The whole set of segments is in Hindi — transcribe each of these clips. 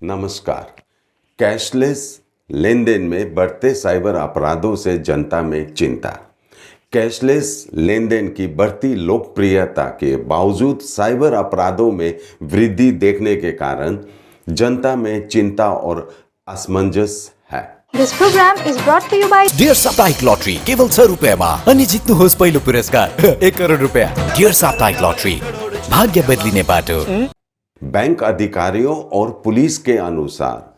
नमस्कार। कैशलेस लेन देन में बढ़ते साइबर अपराधों से जनता में चिंता। कैशलेस लेन देन की बढ़ती लोकप्रियता के बावजूद साइबर अपराधों में वृद्धि देखने के कारण जनता में चिंता और असमंजस है। This program is brought to you by dear साप्ताहिक लॉटरी केवल 6 रुपैयाँमा अनि जित्नुहोस् पहिलो पुरस्कार 1 करोड रुपैयाँ। डियर साप्ताहिक लॉटरी, भाग्य बदलिने बाटो। बैंक अधिकारियों और पुलिस के अनुसार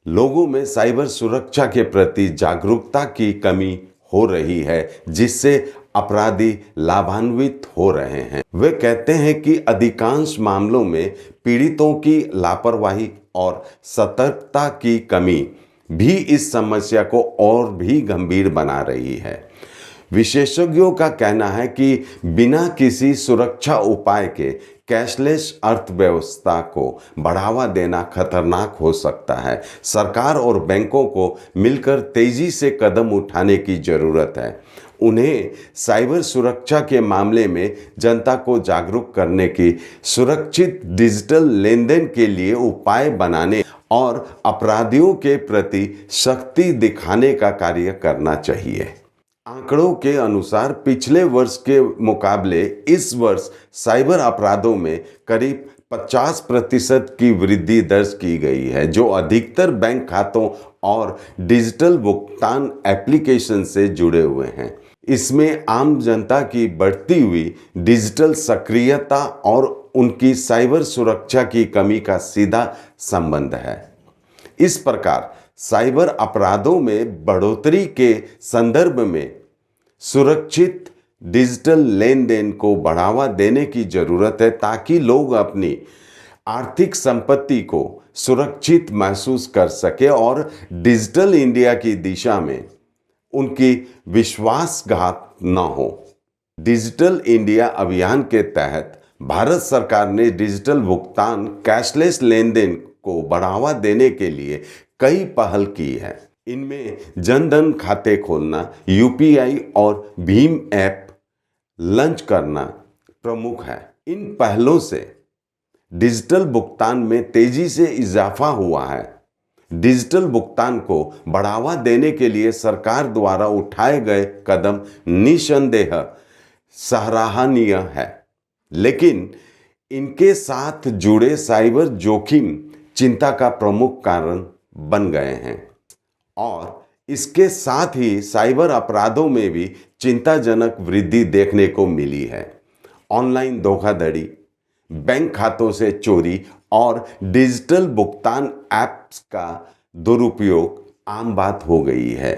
लोगों में साइबर सुरक्षा के प्रति जागरूकता की कमी हो रही है, जिससे अपराधी लाभान्वित हो रहे हैं। वे कहते हैं कि अधिकांश मामलों में पीड़ितों की लापरवाही और सतर्कता की कमी भी इस समस्या को और भी गंभीर बना रही है। विशेषज्ञों का कहना है कि बिना किसी सुरक्षा उपाय के कैशलेस अर्थव्यवस्था को बढ़ावा देना खतरनाक हो सकता है। सरकार और बैंकों को मिलकर तेजी से कदम उठाने की जरूरत है। उन्हें साइबर सुरक्षा के मामले में जनता को जागरूक करने की, सुरक्षित डिजिटल लेन देन के लिए उपाय बनाने और अपराधियों के प्रति सख्ती दिखाने का कार्य करना चाहिए। आंकड़ों के अनुसार पिछले वर्ष के मुकाबले इस वर्ष साइबर अपराधों में करीब 50% की वृद्धि दर्ज की गई है, जो अधिकतर बैंक खातों और डिजिटल भुगतान एप्लीकेशन से जुड़े हुए हैं। इसमें आम जनता की बढ़ती हुई डिजिटल सक्रियता और उनकी साइबर सुरक्षा की कमी का सीधा संबंध है। इस प्रकार साइबर अपराधों में बढ़ोतरी के संदर्भ में सुरक्षित डिजिटल लेन देन को बढ़ावा देने की जरूरत है, ताकि लोग अपनी आर्थिक संपत्ति को सुरक्षित महसूस कर सके और डिजिटल इंडिया की दिशा में उनकी विश्वासघात न हो। डिजिटल इंडिया अभियान के तहत भारत सरकार ने डिजिटल भुगतान, कैशलेस लेन देन को बढ़ावा देने के लिए कई पहल की है। इनमें जनधन खाते खोलना, यूपीआई और भीम ऐप लॉन्च करना प्रमुख है। इन पहलों से डिजिटल भुगतान में तेजी से इजाफा हुआ है। डिजिटल भुगतान को बढ़ावा देने के लिए सरकार द्वारा उठाए गए कदम निसंदेह सराहनीय है, लेकिन इनके साथ जुड़े साइबर जोखिम चिंता का प्रमुख कारण बन गए हैं और इसके साथ ही साइबर अपराधों में भी चिंताजनक वृद्धि देखने को मिली है। ऑनलाइन धोखाधड़ी, बैंक खातों से चोरी और डिजिटल भुगतान ऐप्स का दुरुपयोग आम बात हो गई है।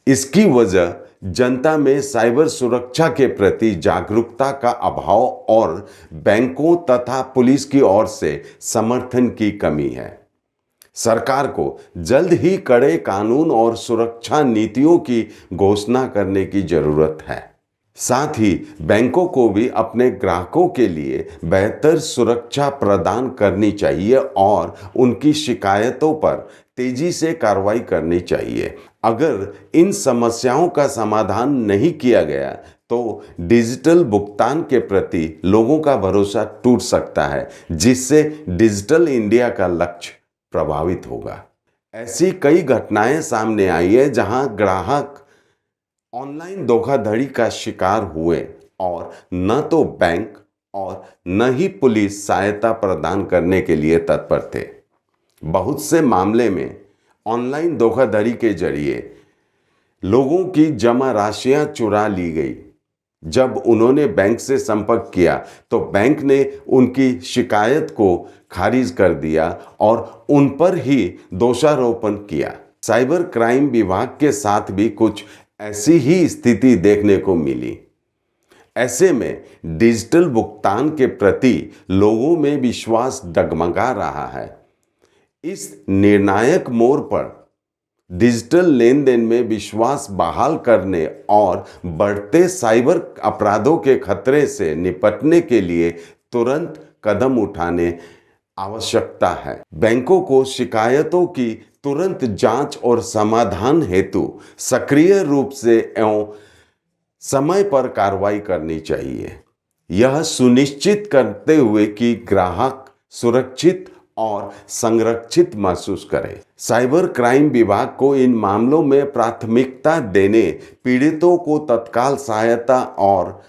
इसकी वजह जनता में साइबर सुरक्षा के प्रति जागरूकता का अभाव और बैंकों तथा पुलिस की ओर से समर्थन की कमी है। सरकार को जल्द ही कड़े कानून और सुरक्षा नीतियों की घोषणा करने की जरूरत है। साथ ही बैंकों को भी अपने ग्राहकों के लिए बेहतर सुरक्षा प्रदान करनी चाहिए और उनकी शिकायतों पर तेजी से कार्रवाई करनी चाहिए। अगर इन समस्याओं का समाधान नहीं किया गया तो डिजिटल भुगतान के प्रति लोगों का भरोसा टूट सकता है, जिससे डिजिटल इंडिया का लक्ष्य प्रभावित होगा। ऐसी कई घटनाएं सामने आई है जहां ग्राहक ऑनलाइन धोखाधड़ी का शिकार हुए और न तो बैंक और न ही पुलिस सहायता प्रदान करने के लिए तत्पर थे। बहुत से मामले में ऑनलाइन धोखाधड़ी के जरिए लोगों की जमा राशियां चुरा ली गई। जब उन्होंने बैंक से संपर्क किया तो बैंक ने उनकी शिकायत को खारिज कर दिया और उन पर ही दोषारोपण किया। साइबर क्राइम विभाग के साथ भी कुछ ऐसी ही स्थिति देखने को मिली। ऐसे में डिजिटल भुगतान के प्रति लोगों में विश्वास डगमगा रहा है। इस निर्णायक मोड़ पर डिजिटल लेन देन में विश्वास बहाल करने और बढ़ते साइबर अपराधों के खतरे से निपटने के लिए तुरंत कदम उठाने आवश्यकता है। बैंकों को शिकायतों की तुरंत जांच और समाधान हेतु सक्रिय रूप से एवं समय पर कार्रवाई करनी चाहिए। यह सुनिश्चित करते हुए कि ग्राहक सुरक्षित और संरक्षित महसूस करें। साइबर क्राइम विभाग को इन मामलों में प्राथमिकता देने, पीड़ितों को तत्काल सहायता और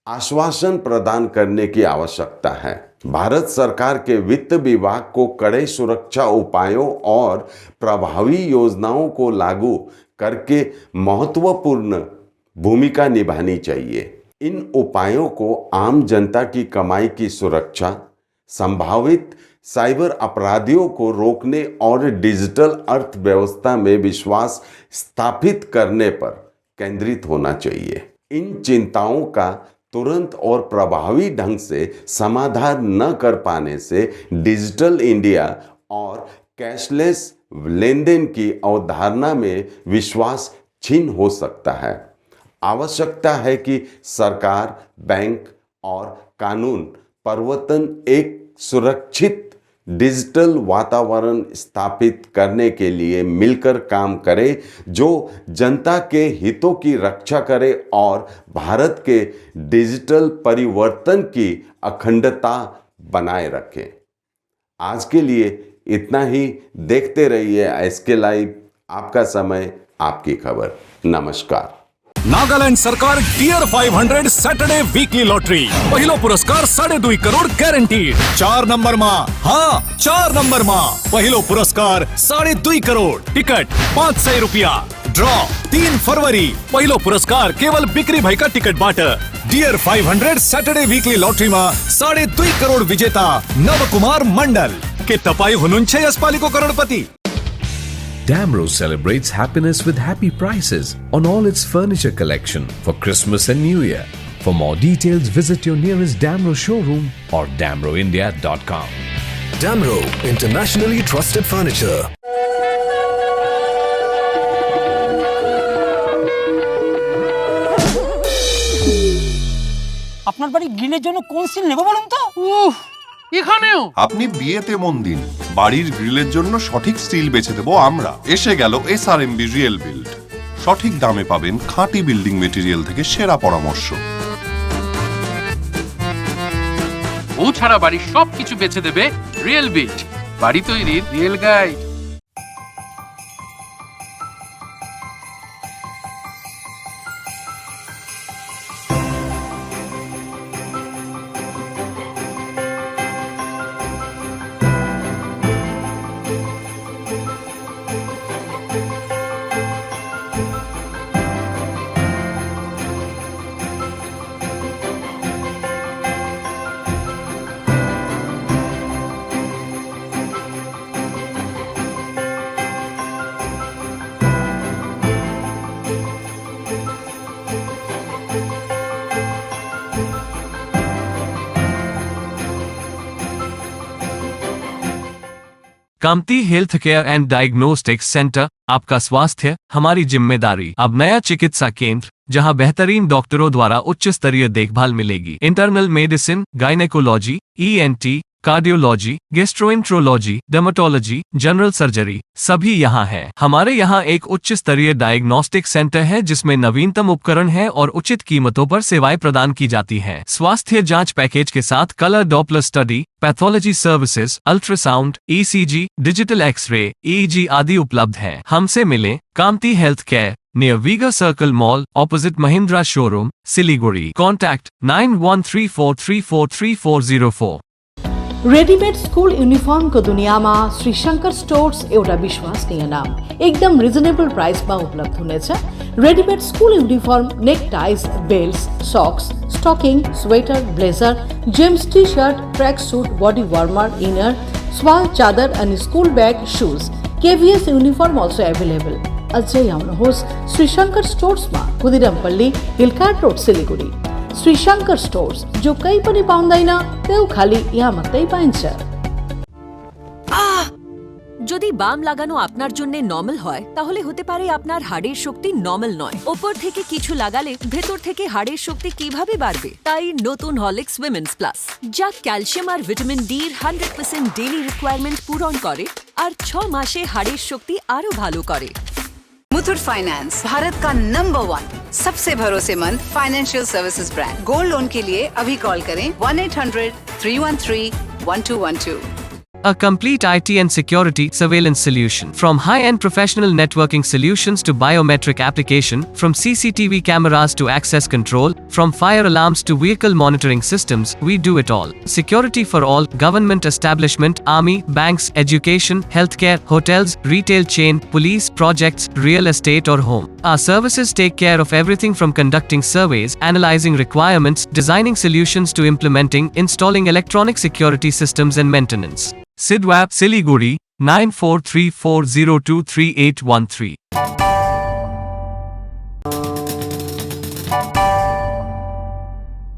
आश्वासन प्रदान करने की आवश्यकता है। भारत सरकार के वित्त विभाग को कड़े सुरक्षा उपायों और प्रभावी योजनाओं को लागू करके महत्वपूर्ण भूमिका निभानी चाहिए। इन उपायों को आम जनता की कमाई की सुरक्षा, संभावित साइबर अपराधियों को रोकने और डिजिटल अर्थव्यवस्था में विश्वास स्थापित करने पर केंद्रित होना चाहिए। इन चिंताओं का तुरंत और प्रभावी ढंग से समाधान न कर पाने से डिजिटल इंडिया और कैशलेस लेनदेन की अवधारणा में विश्वास छीन हो सकता है। आवश्यकता है कि सरकार, बैंक और कानून प्रवर्तन एक सुरक्षित डिजिटल वातावरण स्थापित करने के लिए मिलकर काम करे जो जनता के हितों की रक्षा करे और भारत के डिजिटल परिवर्तन की अखंडता बनाए रखे। आज के लिए इतना ही। देखते रहिए SK लाइव, आपका समय, आपकी खबर। नमस्कार। नागालैंड सरकार डियर 500 सैटरडे वीकली लॉटरी पहिलो पुरस्कार 2.5 करोड़ गैरंटीड। 4 नंबर में, हाँ 4 नंबर में पहिलो पुरस्कार 2.5 करोड़। टिकट 500 रुपया। ड्रॉ 3 फरवरी। पहिलो पुरस्कार केवल बिक्री भाई का टिकट बाट। डियर 500 सैटरडे वीकली लॉटरी में 2.5 करोड़ विजेता नवकुमार मंडल के तपाई हुनुंचे यसपालिको करोड़पति। Damro celebrates happiness with happy prices on all its furniture collection for Christmas and New Year. For more details, visit your nearest Damro showroom or damroindia.com. Damro, internationally trusted furniture. আপনার বাড়ি গ্রিলের জন্য কোন স্টিল নেব বলুন তো? এখানেও আপনি বিয়েতে মন দিন, বাড়ির গ্রিলের জন্য সঠিক স্টিল বেছে দেবো আমরা। এসে গেল SRMB রিয়েল বিল্ড। সঠিক দামে পাবেন খাঁটি বিল্ডিং মেটেরিয়াল থেকে সেরা পরামর্শ। ও ছাড়া বাড়ির সবকিছু বেছে দেবে রিয়েল বিল্ড, বাড়ি তৈরির real guide. Kamati health care and diagnostics centre, आपका स्वास्थ्य हमारी जिम्मेदारी। अब नया चिकित्सा केंद्र जहां बेहतरीन डॉक्टरों द्वारा उच्च स्तरीय देखभाल मिलेगी। Internal medicine, gynaecology, ENT, cardiology, gastroenterology, dermatology, general surgery सभी यहाँ है। हमारे यहाँ एक उच्च स्तरीय डायग्नोस्टिक सेंटर है जिसमें नवीनतम उपकरण है और उचित कीमतों पर सेवाएं प्रदान की जाती हैं। स्वास्थ्य जांच पैकेज के साथ colour Doppler study, pathology services, ultrasound, ECG, digital x ray, EEG आदि उपलब्ध है। हमसे मिले Kamati health care, near Vega circle mall, opposite Mahindra showroom, Siliguri. Contact 9134343404। Readymade school uniform को दुनिया में श्री शंकर स्टोर्स एउटा विश्वसनीय नाम एकदम रिजनेबल प्राइस में उपलब्ध हुनेछ। Readymade school uniform, neck ties, belts, socks, stocking, sweater, blazer, jeans t shirt, track suit, body warmer, inner, shawl, चादर अनि school bag, shoes, KVS uniform also available। अझै आउनुहोस् श्री शंकर स्टोर्स में, Khudirampalli, Hill Cart Road, Siliguri. Shri Shankar stores, जो कहीं पनि पाउँदैन त्यो खाली यहाँ मात्रै पाइन्छ। যদি বাম লাগানো আপনার জন্য নরমাল হয় তাহলে হতে পারে আপনার হাড়ের শক্তি নরমাল নয়। উপর থেকে কিছু লাগালে ভেতর থেকে হাড়ের শক্তি কিভাবে বাড়বে? তাই নতুন হরলিক্স উইমেন্স প্লাস, যা ক্যালসিয়াম আর ভিটামিন ডি এর 100% ডেইলি রিকোয়ারমেন্ট পূরণ করে আর 6 মাসে হাড়ের শক্তি আরো ভালো করে। मुथूट फाइनेंस, भारत का नंबर 1 सबसे भरोसेमंद financial services brand. Gold loan के लिए अभी कॉल करें 1-800-313-1212। A complete IT and security surveillance solution. From high-end professional networking solutions to biometric application, from CCTV cameras to access control, from fire alarms to vehicle monitoring systems, we do it all. Security for all, government establishment, army, banks, education, healthcare, hotels, retail chain, police, projects, real estate or home. Our services take care of everything from conducting surveys, analyzing requirements, designing solutions to implementing, installing electronic security systems and maintenance. Sidwap, Siliguri, 9434023813.